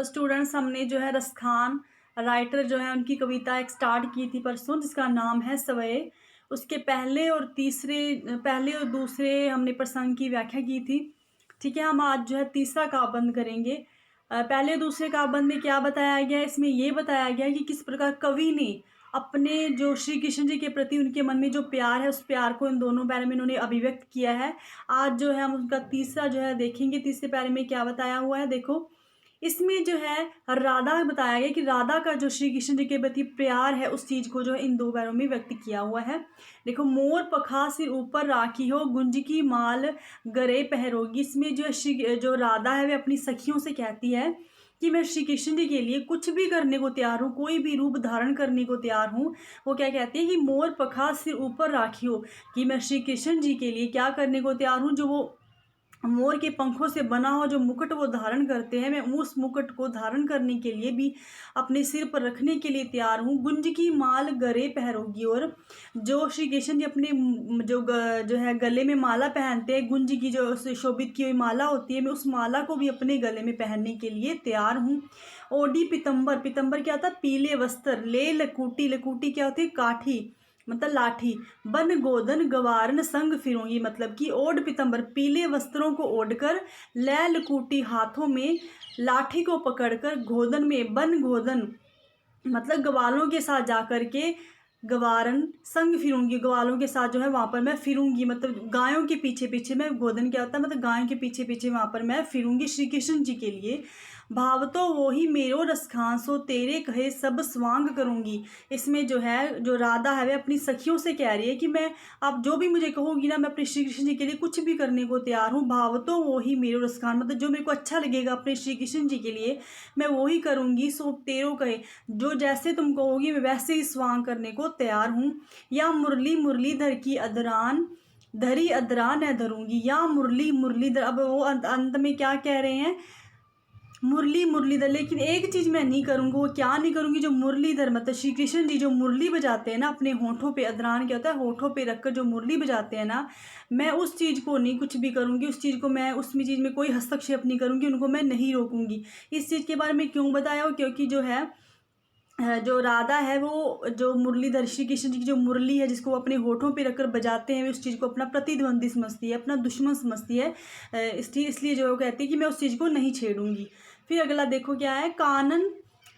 तो स्टूडेंट्स हमने जो है रसखान राइटर जो है उनकी कविता एक स्टार्ट की थी परसों, जिसका नाम है सवये। उसके पहले और दूसरे हमने प्रसंग की व्याख्या की थी। ठीक है, हम आज जो है तीसरा काव्यबंध करेंगे। पहले दूसरे काव्यबंध में क्या बताया गया है? इसमें ये बताया गया है कि किस प्रकार कवि ने अपने जो श्री कृष्ण जी के प्रति उनके मन में जो प्यार है, उस प्यार को इन दोनों पैरे में इन्होंने अभिव्यक्त किया है। आज जो है हम उनका तीसरा जो है देखेंगे। तीसरे पैरे में क्या बताया हुआ है, देखो। इसमें जो है राधा बताया गया कि राधा का जो श्री कृष्ण जी के प्रति प्यार है, उस चीज़ को जो है इन दो पैरों में व्यक्त किया हुआ है। देखो, मोर पखा सिर ऊपर राखी हो, गुंज की माल गरे पहरोगी। इसमें जो जो राधा है वे अपनी सखियों से कहती है कि मैं श्री कृष्ण जी के लिए कुछ भी करने को तैयार हूँ, कोई भी रूप धारण करने को तैयार हूँ। वो क्या कहती है कि मोर पखा सिर ऊपर राखी हो, कि मैं श्री कृष्ण जी के लिए क्या करने को तैयार हूँ। जो वो मोर के पंखों से बना हो जो मुकुट वो धारण करते हैं, मैं उस मुकुट को धारण करने के लिए भी अपने सिर पर रखने के लिए तैयार हूँ। गुंज की माल गरे पहरोगी, और जो श्री कृष्ण जी अपने जो है गले में माला पहनते हैं, गुंज की जो शोभित की हुई माला होती है, मैं उस माला को भी अपने गले में पहनने के लिए तैयार हूँ। ओडी पीतम्बर, पीतम्बर क्या होता है? पीले वस्त्र। ले लकूटी, लकूटी क्या होती है? काठी मतलब लाठी। बन गोदन गवारन संग फिरूंगी, मतलब कि ओढ़ पीतम्बर, पीले वस्त्रों को ओढ़कर, लै लकूटी हाथों में, लाठी को पकड़कर, गोदन में, बन गोदन मतलब ग्वालों के साथ जा कर के, गवारन संग फिरूंगी, ग्वालों के साथ जो है वहाँ पर मैं फिरूंगी, मतलब गायों के पीछे पीछे मैं, गोदन क्या होता है मतलब गायों के पीछे पीछे वहाँ पर मैं फिरूंगी श्री कृष्ण जी के लिए। भाव तो वो ही मेरो रसखान, सो तेरे कहे सब स्वांग करूंगी। इसमें जो है जो राधा है वे अपनी सखियों से कह रही है कि मैं, आप जो भी मुझे कहोगी ना, मैं अपने श्री कृष्ण जी के लिए कुछ भी करने को तैयार हूँ। भाव तो वो ही मेरो रसखान, मतलब जो मेरे को अच्छा लगेगा अपने श्री कृष्ण जी के लिए मैं वो ही करूँगी। सो तेरो कहे, जो जैसे तुम कहोगी मैं वैसे ही स्वांग करने को तैयार हूँ। या मुरली मुरलीधर की अदरान धरी अदरा न धरूंगी, या मुरली मुरलीधर। अब वो अंत में क्या कह रहे हैं? मुरली मुरलीधर। लेकिन एक चीज़ मैं नहीं करूँगी, वो क्या नहीं करूँगी? जो मुरलीधर मतलब श्री कृष्ण जी जो मुरली बजाते हैं ना, अपने होठों पे, अदरान क्या होता है? होठों पे रखकर जो मुरली बजाते हैं ना, मैं उस चीज़ को नहीं कुछ भी करूँगी। उस चीज़ को मैं, उसमें चीज़ में कोई हस्तक्षेप नहीं करूँगी, उनको मैं नहीं रोकूँगी। इस चीज़ के बारे में क्यों बताया हो? क्योंकि जो है जो राधा है वो जो मुरलीधर श्री कृष्ण जी की जो मुरली है, जिसको वो अपने होठों पे रखकर बजाते हैं, उस चीज़ को अपना प्रतिद्वंदी समझती है, अपना दुश्मन समझती है। इसलिए जो है वो कहती है कि मैं उस चीज़ को नहीं छेड़ूंगी। फिर अगला देखो क्या है? कानन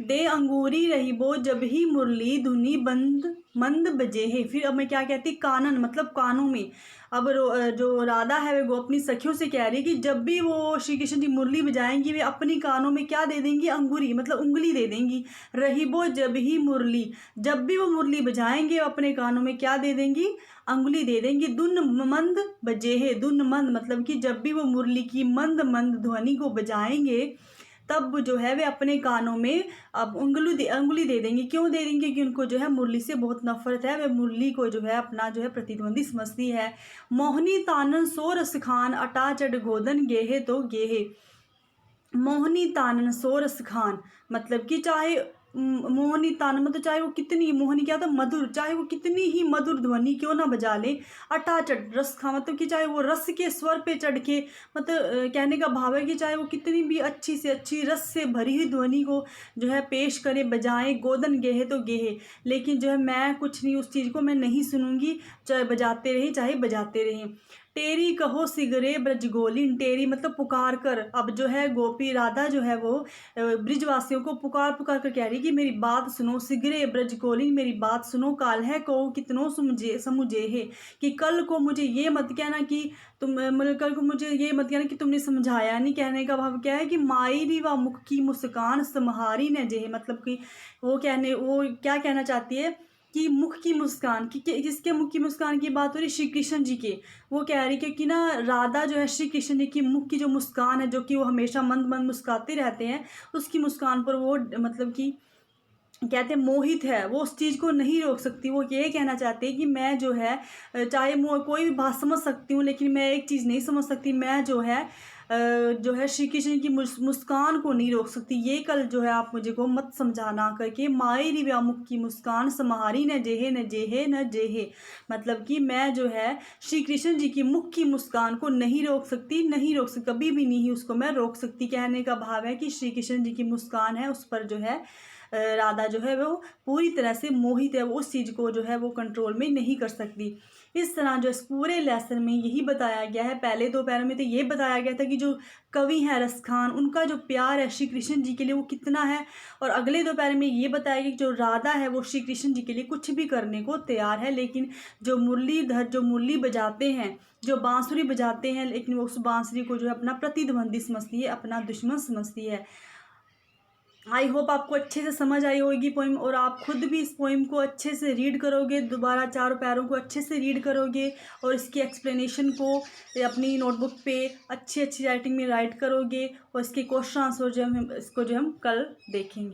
दे अंगूरी रही बो, जब ही मुरली धुनी बंद मंद बजे है। फिर अब मैं क्या कहती? कानन मतलब कानों में। अब जो राधा है वो अपनी सखियों से कह रही है कि जब भी वो श्री कृष्ण जी मुरली बजाएंगी, वे अपनी कानों में क्या दे देंगी? अंगूरी मतलब उंगली दे देंगी। रही बो जब ही मुरली, जब भी वो मुरली बजाएंगे अपने कानों में क्या दे देंगी? अंगुली दे देंगी। दुन मंद बजे है, दुन मंद मतलब कि जब भी वो मुरली की मंद मंद ध्वनि को बजाएंगे, तब जो है वे अपने कानों में अब अंगुली दे देंगी। क्यों दे देंगी? क्योंकि उनको जो है मुरली से बहुत नफरत है, वे मुरली को जो है अपना जो है प्रतिद्वंदी समझती है। मोहनी तानन सो रस खान, अटा चढ़ गोदन गेहे तो गेहे। मोहनी तानन सो रस खान मतलब कि चाहे मोहनी तानन मतलब चाहे वो कितनी, मोहनी क्या होता है? मधुर, चाहे वो कितनी ही मधुर ध्वनि क्यों ना बजा ले। अटाचट रस खा मतलब कि चाहे वो रस के स्वर पे चढ़ के, मतलब कहने का भाव है कि चाहे वो कितनी भी अच्छी से अच्छी रस से भरी हुई ध्वनि को जो है पेश करे, बजाए। गोदन गेहे तो गेहे, लेकिन जो है मैं कुछ नहीं, उस चीज़ को मैं नहीं सुनूंगी, चाहे बजाते रहे चाहे बजाते रहे। टेरी कहो सिगरे ब्रजगोलिन, टेरी मतलब पुकार कर। अब जो है गोपी राधा जो है वो ब्रिजवासियों को पुकार पुकार कर कह रही कि मेरी बात सुनो। सिगरे ब्रजगोलिन, मेरी बात सुनो। काल है को कितनों समुझे है, कि कल को मुझे ये मत कहना कि तुम, मतलब कल को मुझे ये मत कहना कि तुमने समझाया नहीं। कहने का भाव क्या है कि मायरी व मुख की मुस्कान समहारी न जेहे, मतलब कि वो क्या कहना चाहती है कि मुख की मुस्कान की, जिसके मुख की मुस्कान की बात हो रही श्री कृष्ण जी के, वो कह रही क्योंकि ना राधा जो है श्री कृष्ण जी की मुख की जो मुस्कान है, जो कि वो हमेशा मंद मंद मुस्काते रहते हैं, उसकी मुस्कान पर वो मतलब कि कहते हैं मोहित है, वो उस चीज़ को नहीं रोक सकती। वो ये कहना चाहती है कि मैं जो है चाहे कोई भी बात समझ सकती हूँ, लेकिन मैं एक चीज़ नहीं समझ सकती। मैं जो है जो है श्री कृष्ण की मुस्कान को नहीं रोक सकती। ये कल जो है आप मुझे को मत समझाना करके, मायरी व्यामुख की मुस्कान समारी न जेहे न जेहे न जेहे, मतलब कि मैं जो है श्री कृष्ण जी की मुख की मुस्कान को नहीं रोक सकती, नहीं रोक सकती, कभी भी नहीं उसको मैं रोक सकती। कहने का भाव है कि श्री कृष्ण जी की मुस्कान है, उस पर जो है राधा जो है वो पूरी तरह से मोहित है, वो उस चीज़ को जो है वो कंट्रोल में नहीं कर सकती। इस तरह जो इस पूरे लेसन में यही बताया गया है। पहले 2 पैरों में तो ये बताया गया था कि जो कवि हैं रसखान, उनका जो प्यार है श्री कृष्ण जी के लिए वो कितना है, और अगले 2 पैरों में ये बताया गया कि जो राधा है वो श्री कृष्ण जी के लिए कुछ भी करने को तैयार है। लेकिन जो मुरलीधर जो मुरली बजाते हैं, जो बांसुरी बजाते हैं, लेकिन वो उस बांसुरी को जो है अपना प्रतिद्वंदी समझती है, अपना दुश्मन समझती है। आई होप आपको अच्छे से समझ आई होगी पोइम, और आप खुद भी इस पोइम को अच्छे से रीड करोगे, दोबारा 4 पैरों को अच्छे से रीड करोगे, और इसकी एक्सप्लेनेशन को अपनी नोटबुक पे अच्छी अच्छी राइटिंग में राइट करोगे, और इसके क्वेश्चन आंसर जो हम इसको जो हम कल देखेंगे।